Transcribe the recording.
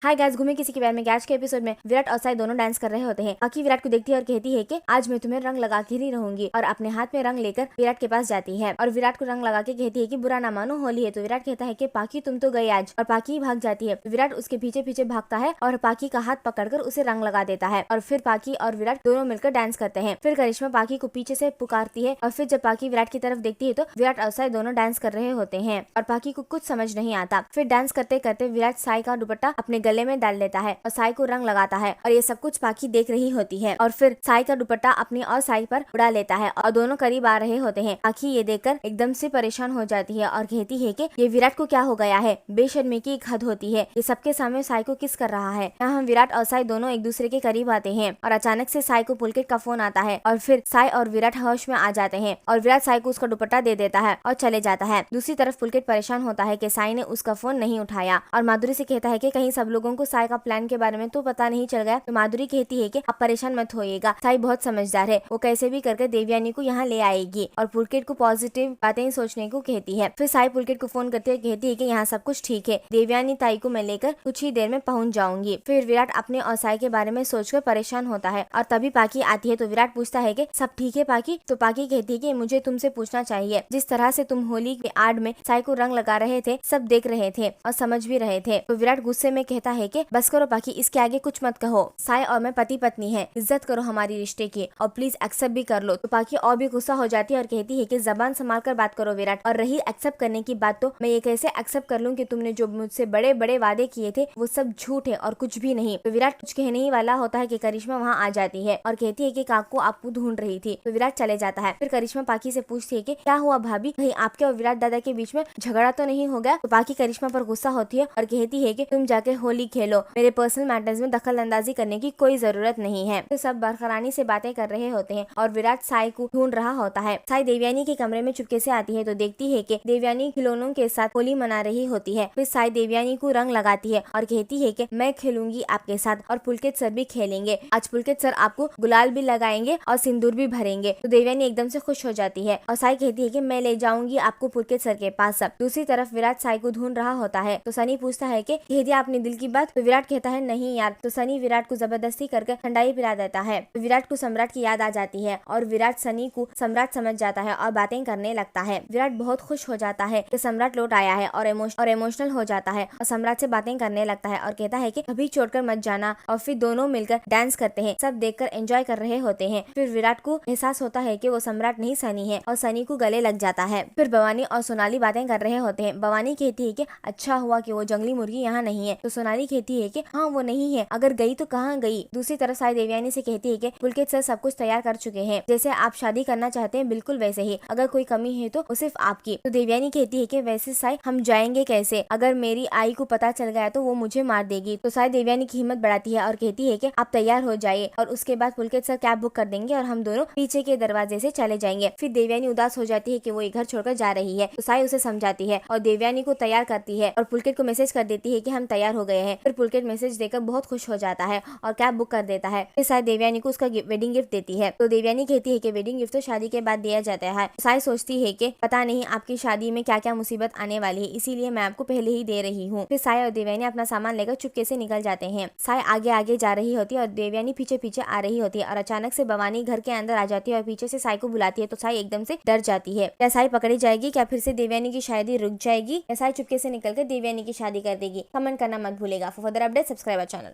Hi guys, घूमे किसी के प्यार में आज के एपिसोड में विराट और साई दोनों डांस कर रहे होते हैं। बाकी विराट को देखती है और कहती है कि आज मैं तुम्हें रंग लगा के ही रहूंगी, और अपने हाथ में रंग लेकर विराट के पास जाती है और विराट को रंग लगा के कहती है कि बुरा ना मानो, होली है। तो विराट कहता है कि पाकी तुम तो गई आज, और पाकी भाग जाती है। विराट उसके पीछे पीछे भागता है और पाकी का हाथ पकड़कर उसे रंग लगा देता है, और फिर पाकी और विराट दोनों मिलकर डांस करते हैं। फिर करिश्मा पाकी को पीछे से पुकारती है, और फिर जब पाकी विराट की तरफ देखती है तो विराट और साई दोनों डांस कर रहे होते हैं और पाकी को कुछ समझ नहीं आता। फिर डांस करते करते विराट साई का दुपट्टा अपने गले में डाल लेता है और साई को रंग लगाता है, और ये सब कुछ पाकी देख रही होती है। और फिर साई का दुपट्टा अपनी और साई पर उड़ा लेता है और दोनों करीब आ रहे होते हैं। पाकी ये देखकर एकदम से परेशान हो जाती है और कहती है कि ये विराट को क्या हो गया है, बेशर्मी की एक हद होती है, ये सबके सामने साई को किस कर रहा है। यहाँ विराट और साई दोनों एक दूसरे के करीब आते हैं और अचानक से साई को पुलकित का फोन आता है, और फिर साई और विराट होश में आ जाते हैं और विराट साई को उसका दुपट्टा दे देता है और चले जाता है। दूसरी तरफ पुलकित परेशान होता है कि साई ने उसका फोन नहीं उठाया, और माधुरी से कहता है कि कहीं सब लोगों को साई का प्लान के बारे में तो पता नहीं चल गया। तो माधुरी कहती है कि आप परेशान मत होइएगा, साई बहुत समझदार है, वो कैसे भी करके देवयानी को यहाँ ले आएगी, और पुलकित को पॉजिटिव बातें सोचने को कहती है। फिर साई पुलकित को फोन करती है, कहती है कि यहाँ सब कुछ ठीक है, देवयानी ताई को मैं लेकर कुछ ही देर में पहुंच जाऊंगी। फिर विराट अपने और साई के बारे में सोचकर परेशान होता है, और तभी पाकी आती है। तो विराट पूछता है कि सब ठीक है पाकी। तो पाकी कहती है कि मुझे तुमसे पूछना चाहिए, जिस तरह से तुम होली के आड़ में साई को रंग लगा रहे थे, सब देख रहे थे और समझ भी रहे थे। तो विराट गुस्से में कहता है कि बस करो पाकी, इसके आगे कुछ मत कहो, साई और मैं पति पत्नी है, इज्जत करो हमारी रिश्ते की, और प्लीज एक्सेप्ट भी कर लो। तो पाकी और भी गुस्सा हो जाती है और कहती है कि जबान संभाल कर बात करो विराट, और रही एक्सेप्ट करने की बात, तो मैं ये कैसे एक्सेप्ट कर लूं कि तुमने जो मुझसे बड़े बड़े वादे किए थे वो सब झूठ है और कुछ भी नहीं। तो विराट कुछ कहने ही वाला होता है कि करिश्मा वहाँ आ जाती है और कहती है कि काकू आपको ढूंढ रही थी। तो विराट चले जाता है। फिर करिश्मा पाकी से पूछती है कि क्या हुआ भाभी, कहीं आपके और विराट दादा के बीच में झगड़ा तो नहीं हो गया। तो पाकी करिश्मा पर गुस्सा होती है और कहती है कि तुम जाके होली खेलो, मेरे पर्सनल मैटर्स में दखल अंदाजी करने की कोई जरूरत नहीं है। तो सब बरकरानी से बातें कर रहे होते हैं और विराट साई को ढूंढ रहा होता है। साई देवयानी के कमरे में चुपके से आती है तो देखती है कि देवयानी खिलौनों के साथ होली मना रही होती है। फिर साई देवयानी को रंग लगाती है और कहती है कि मैं खेलूंगी आपके साथ, और पुलकित सर भी खेलेंगे आज, पुलकित सर आपको गुलाल भी लगाएंगे और सिंदूर भी भरेंगे। तो देवयानी एकदम से खुश हो जाती है और साई कहती है कि मैं ले जाऊंगी आपको पुलकित सर के पास। दूसरी तरफ विराट साई को ढूंढ रहा होता है। तो सनी पूछता है कि कह दिया आपने दिल की बात। तो विराट कहता है नहीं यार। तो सनी विराट को जबरदस्ती करके ठंडाई पिला देता है। तो विराट को सम्राट की याद आ जाती है और विराट सनी को सम्राट समझ जाता है और बातें करने लगता है। विराट बहुत खुश हो जाता है कि सम्राट लौट आया है और इमोशनल हो जाता है और सम्राट से बातें करने लगता है और कहता है कि कभी छोड़कर मत जाना। और फिर दोनों मिलकर डांस करते हैं, सब देखकर एंजॉय कर रहे होते हैं। फिर विराट को एहसास होता है कि वो सम्राट नहीं सनी है, और सनी को गले लग जाता है। फिर भवानी और सोनाली बातें कर रहे होते हैं। भवानी कहती है कि अच्छा हुआ कि वो जंगली मुर्गी यहाँ नहीं है। तो सोनाली कहती है कि हाँ वो नहीं है, अगर गई तो कहाँ गई। दूसरी तरफ साई देवयानी से कहती है कि पुलकित सर सब कुछ तैयार कर चुके हैं, जैसे आप शादी करना चाहते हैं बिल्कुल वैसे ही, अगर कोई कमी है तो वो सिर्फ आपकी। तो देवयानी कहती है कि वैसे साई हम जाएंगे कैसे, अगर मेरी आई को पता चल गया तो वो मुझे मार देगी। तो साई देवयानी की हिम्मत बढ़ाती है और कहती है कि आप तैयार हो जाइए, और उसके बाद पुलकित सर कैब बुक कर देंगे और हम दोनों पीछे के दरवाजे से चले जाएंगे। फिर देवयानी उदास हो जाती है कि वो ये घर छोड़कर जा रही है। तो साई उसे समझाती है और देवयानी को तैयार करती है और पुलकित को मैसेज कर देती है कि हम तैयार हो गए हैं। फिर पुलकित मैसेज देकर बहुत खुश हो जाता है और कैब बुक कर देता है। फिर साई देवयानी को उसका वेडिंग गिफ्ट देती है। तो देवयानी कहती है कि वेडिंग गिफ्ट तो शादी के बाद दिया जाता है। साई सोचती है कि पता नहीं आपकी शादी में क्या क्या मुसीबत आने वाली है, इसीलिए मैं आपको पहले ही दे रही हूँ। फिर साई और देवयानी अपना सामान लेकर चुपके से निकल जाते हैं। साई आगे आगे जा रही होती है और देवयानी पीछे पीछे आ रही होती है, और अचानक से भवानी घर के अंदर आ जाती है और पीछे से साई को बुलाती है। तो साई एकदम से डर जाती है। क्या साई पकड़ी जाएगी, क्या फिर से देवयानी की शादी रुक जाएगी, या साई चुपके से निकलकर देवयानी की शादी कर देगी। कमेंट करना मत भूलेगा। For further update subscribe our channel.